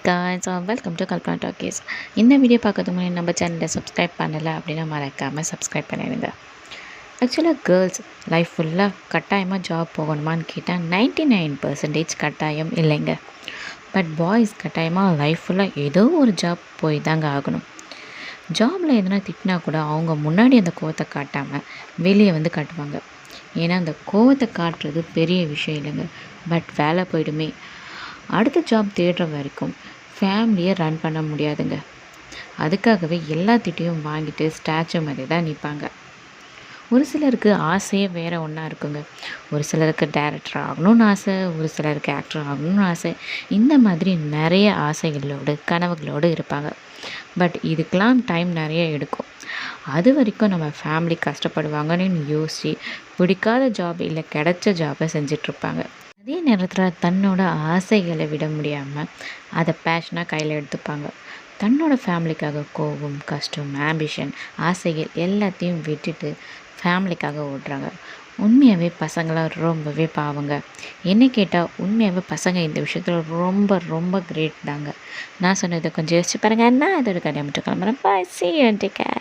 guys, welcome to Kalpana talkies. இந்த video பார்க்கறதுக்கு முன்னாடி நம்ம சேனலை சப்ஸ்கிரைப் பண்ணலை அப்படின்னா மறக்காமல் சப்ஸ்கிரைப் பண்ணிடுங்க. ஆக்சுவலாக கேர்ள்ஸ் லைஃப் ஃபுல்லாக கட்டாயமாக ஜாப் போகணுமான்னு கேட்டால் 99% கட்டாயம் இல்லைங்க. பட் பாய்ஸ் கட்டாயமாக லைஃப் ஃபுல்லாக ஏதோ ஒரு ஜாப் போய் தாங்க ஆகணும். ஜாபில் எதனா திட்டினா கூட அவங்க முன்னாடி அந்த கோவத்தை காட்டாமல் வெளியே வந்து காட்டுவாங்க. ஏன்னா அந்த கோவத்தை காட்டுறது பெரிய விஷயம் இல்லைங்க. பட் வேலை போயிடுமே, அடுத்த ஜாப் தேடுற வரைக்கும் ஃபேமிலியை ரன் பண்ண முடியாதுங்க. அதுக்காகவே எல்லாத்திட்டையும் வாங்கிட்டு ஸ்டாச்சு மாதிரி தான் நிற்பாங்க. ஒரு சிலருக்கு ஆசையே வேறு ஒன்றா இருக்குங்க. ஒரு சிலருக்கு டைரக்டர் ஆகணும்னு ஆசை, ஒரு சிலருக்கு ஆக்டர் ஆகணும்னு ஆசை. இந்த மாதிரி நிறைய ஆசைகளோடு கனவுகளோடு இருப்பாங்க. பட் இதுக்கெலாம் டைம் நிறைய எடுக்கும். அது வரைக்கும் நம்ம ஃபேமிலி கஷ்டப்படுவாங்கன்னு யோசித்து பிடிக்காத ஜாப் இல்லை கிடைச்ச ஜாபை செஞ்சிட்ருப்பாங்க. அதே நேரத்தில் தன்னோட ஆசைகளை விட முடியாமல் அதை பேஷனாக கையில் எடுத்துப்பாங்க. தன்னோட ஃபேமிலிக்காக கோபம், கஷ்டம், ஆம்பிஷன், ஆசைகள் எல்லாத்தையும் விட்டுட்டு ஃபேமிலிக்காக ஓடுறாங்க. உண்மையாகவே பசங்களாம் ரொம்பவே பாவங்க. என்ன கேட்டால் உண்மையாகவே பசங்க இந்த விஷயத்தில் ரொம்ப ரொம்ப கிரேட் தாங்க. நான் சொன்னதை கொஞ்சம் யோசிச்சு பாருங்கள். நான் அதோட கடையை மட்டும் கிளம்புறேன். பாய், see you and take care.